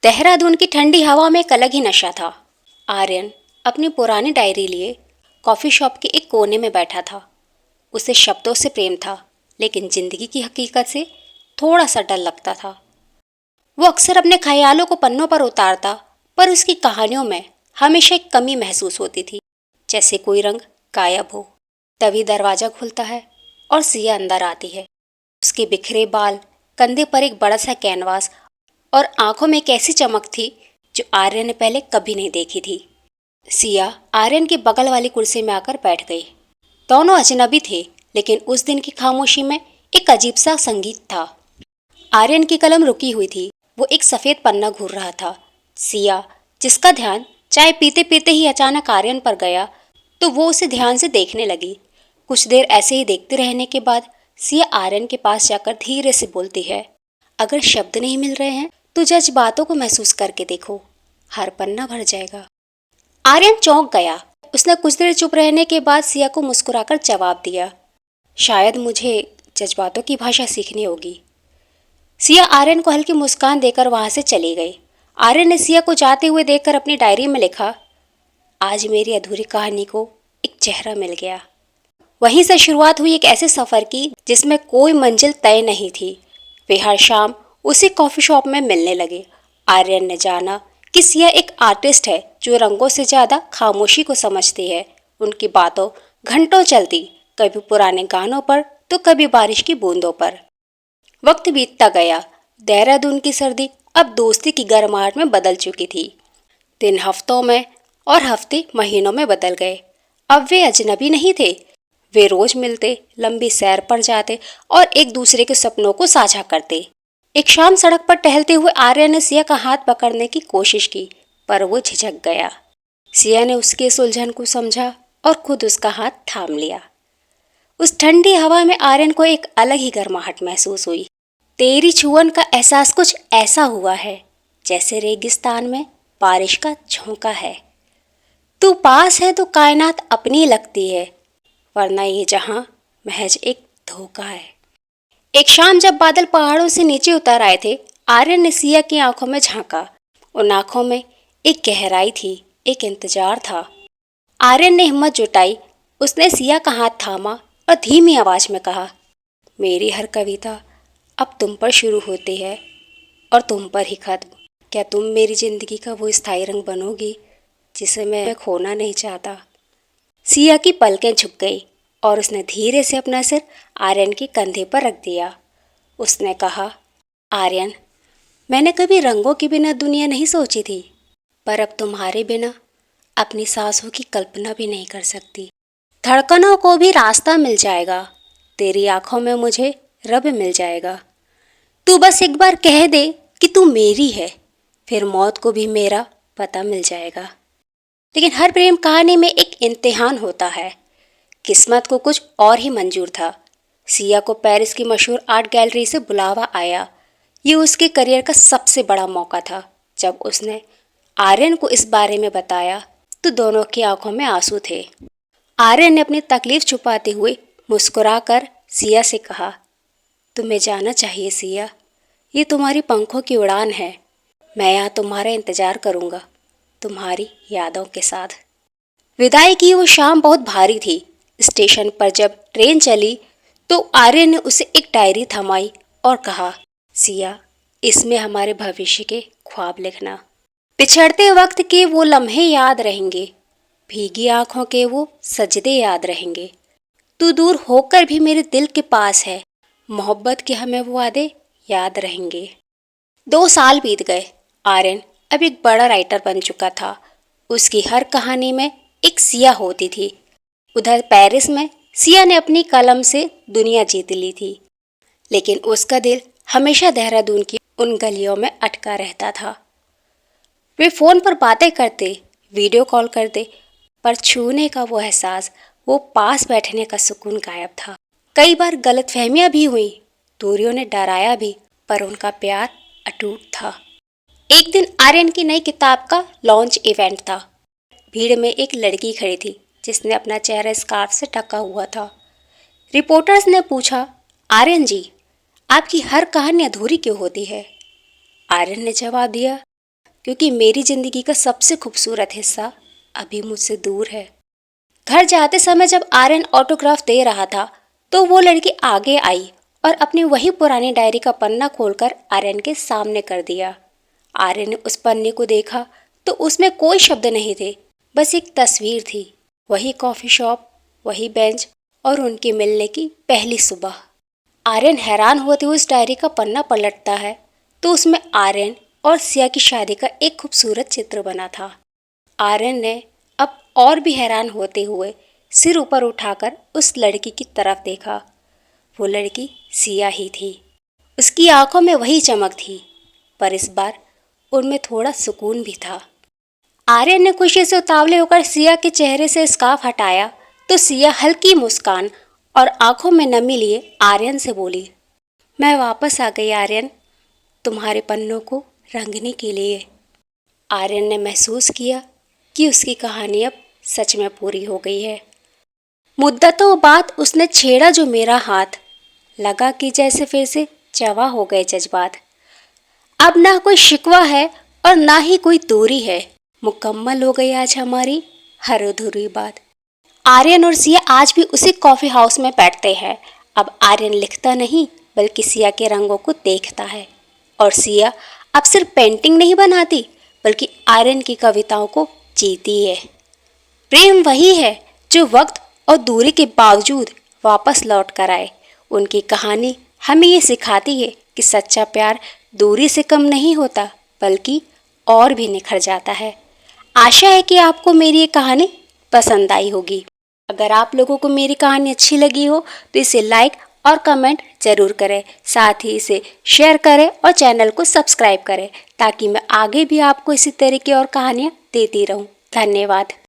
देहरादून की ठंडी हवा में एक अलग ही नशा था। आर्यन अपनी पुरानी डायरी लिए कॉफ़ी शॉप के एक कोने में बैठा था। उसे शब्दों से प्रेम था, लेकिन जिंदगी की हकीकत से थोड़ा सा डर लगता था। वो अक्सर अपने ख्यालों को पन्नों पर उतारता, पर उसकी कहानियों में हमेशा एक कमी महसूस होती थी, जैसे कोई रंग गायब हो। तभी दरवाज़ा खुलता है और सिया अंदर आती है। उसके बिखरे बाल, कंधे पर एक बड़ा सा कैनवास और आंखों में एक ऐसी चमक थी जो आर्यन ने पहले कभी नहीं देखी थी। सिया आर्यन की बगल वाली कुर्सी में आकर बैठ गई। दोनों अजनबी थे, लेकिन उस दिन की खामोशी में एक अजीब सा संगीत था। आर्यन की कलम रुकी हुई थी, वो एक सफ़ेद पन्ना घूर रहा था। सिया, जिसका ध्यान चाय पीते पीते ही अचानक आर्यन पर गया, तो वो उसे ध्यान से देखने लगी। कुछ देर ऐसे ही देखते रहने के बाद सिया आर्यन के पास जाकर धीरे से बोलती है, अगर शब्द नहीं मिल रहे हैं तो जज्बातों को महसूस करके देखो, हर पन्ना भर जाएगा। आर्यन चौंक गया। उसने कुछ देर चुप रहने के बाद सिया को मुस्कुराकर जवाब दिया, शायद मुझे जज्बातों की भाषा सीखनी होगी। सिया आर्यन को हल्की मुस्कान देकर वहां से चली गई। आर्यन ने सिया को जाते हुए देखकर अपनी डायरी में लिखा, आज मेरी अधूरी कहानी को एक चेहरा मिल गया। वहीं से शुरुआत हुई एक ऐसे सफ़र की जिसमें कोई मंजिल तय नहीं थी। वे हर शाम उसी कॉफ़ी शॉप में मिलने लगे। आर्यन ने जाना कि सिया एक आर्टिस्ट है जो रंगों से ज़्यादा खामोशी को समझती है। उनकी बातों घंटों चलती, कभी पुराने गानों पर तो कभी बारिश की बूंदों पर। वक्त बीतता गया। देहरादून की सर्दी अब दोस्ती की गर्माहट में बदल चुकी थी। दिन हफ्तों में और हफ्ते महीनों में बदल गए। अब वे अजनबी नहीं थे। वे रोज मिलते, लंबी सैर पर जाते और एक दूसरे के सपनों को साझा करते। एक शाम सड़क पर टहलते हुए आर्यन ने सिया का हाथ पकड़ने की कोशिश की, पर वो झिझक गया। सिया ने उसके इस उलझन को समझा और खुद उसका हाथ थाम लिया। उस ठंडी हवा में आर्यन को एक अलग ही गर्माहट महसूस हुई। तेरी छुअन का एहसास कुछ ऐसा हुआ है जैसे रेगिस्तान में बारिश का झोंका है। तू पास है तो कायनात अपनी लगती है, वरना ये जहां महज एक धोखा है। एक शाम जब बादल पहाड़ों से नीचे उतर आए थे, आर्यन ने सिया की आंखों में झांका। उन आंखों में एक गहराई थी, एक इंतजार था। आर्यन ने हिम्मत जुटाई। उसने सिया का हाथ थामा और धीमी आवाज में कहा, मेरी हर कविता अब तुम पर शुरू होती है और तुम पर ही खत्म। क्या तुम मेरी जिंदगी का वो स्थायी रंग बनोगी जिसे मैं खोना नहीं चाहता। सिया की पलकें झुक गई और उसने धीरे से अपना सिर आर्यन के कंधे पर रख दिया। उसने कहा, आर्यन, मैंने कभी रंगों के बिना दुनिया नहीं सोची थी, पर अब तुम्हारे बिना अपनी सांसों की कल्पना भी नहीं कर सकती। धड़कनों को भी रास्ता मिल जाएगा, तेरी आंखों में मुझे रब मिल जाएगा। तू बस एक बार कह दे कि तू मेरी है, फिर मौत को भी मेरा पता मिल जाएगा। लेकिन हर प्रेम कहानी में एक इम्तिहान होता है। किस्मत को कुछ और ही मंजूर था। सिया को पेरिस की मशहूर आर्ट गैलरी से बुलावा आया। ये उसके करियर का सबसे बड़ा मौका था। जब उसने आर्यन को इस बारे में बताया तो दोनों की आंखों में आंसू थे। आर्यन ने अपनी तकलीफ छुपाते हुए मुस्कुराकर सिया से कहा, तुम्हें जाना चाहिए सिया, ये तुम्हारी पंखों की उड़ान है। मैं यहाँ तुम्हारा इंतजार करूँगा, तुम्हारी यादों के साथ। विदाई की वो शाम बहुत भारी थी। स्टेशन पर जब ट्रेन चली तो आर्यन ने उसे एक डायरी थमाई और कहा, सिया, इसमें हमारे भविष्य के ख्वाब लिखना। पिछड़ते वक्त के वो लम्हे याद रहेंगे, भीगी आंखों के वो सजदे याद रहेंगे। तू दूर होकर भी मेरे दिल के पास है, मोहब्बत के हमें वो वादे याद रहेंगे। 2 साल बीत गए। आर्यन अब एक बड़ा राइटर बन चुका था। उसकी हर कहानी में एक सिया होती थी। उधर पेरिस में सिया ने अपनी कलम से दुनिया जीत ली थी, लेकिन उसका दिल हमेशा देहरादून की उन गलियों में अटका रहता था। वे फ़ोन पर बातें करते, वीडियो कॉल करते, पर छूने का वो एहसास, वो पास बैठने का सुकून गायब था। कई बार गलतफहमियां भी हुई, दूरियों ने डराया भी, पर उनका प्यार अटूट था। एक दिन आर्यन की नई किताब का लॉन्च इवेंट था। भीड़ में एक लड़की खड़ी थी जिसने अपना चेहरा स्कार्फ से ढका हुआ था। रिपोर्टर्स ने पूछा, आर्यन जी, आपकी हर कहानी अधूरी क्यों होती है? आर्यन ने जवाब दिया, क्योंकि मेरी ज़िंदगी का सबसे खूबसूरत हिस्सा अभी मुझसे दूर है। घर जाते समय जब आर्यन ऑटोग्राफ दे रहा था तो वो लड़की आगे आई और अपनी वही पुरानी डायरी का पन्ना खोलकर आर्यन के सामने कर दिया। आर्यन ने उस पन्ने को देखा तो उसमें कोई शब्द नहीं थे, बस एक तस्वीर थी। वही कॉफ़ी शॉप, वही बेंच और उनके मिलने की पहली सुबह। आर्यन हैरान होते हुए उस डायरी का पन्ना पलटता है तो उसमें आर्यन और सिया की शादी का एक खूबसूरत चित्र बना था। आर्यन ने अब और भी हैरान होते हुए सिर ऊपर उठाकर उस लड़की की तरफ देखा। वो लड़की सिया ही थी। उसकी आंखों में वही चमक थी, पर इस बार उनमें थोड़ा सुकून भी था। आर्यन ने खुशी से उतावले होकर सिया के चेहरे से स्कार्फ हटाया तो सिया हल्की मुस्कान और आंखों में नमी लिए आर्यन से बोली, मैं वापस आ गई आर्यन, तुम्हारे पन्नों को रंगने के लिए। आर्यन ने महसूस किया कि उसकी कहानी अब सच में पूरी हो गई है। मुद्दतों बाद उसने छेड़ा जो मेरा हाथ, लगा कि जैसे फिर से जवा हो गए जज्बात। अब ना कोई शिकवा है और ना ही कोई दूरी है, मुकम्मल हो गई आज हमारी हर अधूरी बात। आर्यन और सिया आज भी उसी कॉफ़ी हाउस में बैठते हैं। अब आर्यन लिखता नहीं बल्कि सिया के रंगों को देखता है और सिया अब सिर्फ पेंटिंग नहीं बनाती बल्कि आर्यन की कविताओं को जीती है। प्रेम वही है जो वक्त और दूरी के बावजूद वापस लौट कर आए। उनकी कहानी हमें ये सिखाती है कि सच्चा प्यार दूरी से कम नहीं होता बल्कि और भी निखर जाता है। आशा है कि आपको मेरी ये कहानी पसंद आई होगी। अगर आप लोगों को मेरी कहानी अच्छी लगी हो तो इसे लाइक और कमेंट ज़रूर करें। साथ ही इसे शेयर करें और चैनल को सब्सक्राइब करें ताकि मैं आगे भी आपको इसी तरह की और कहानियाँ देती रहूँ। धन्यवाद।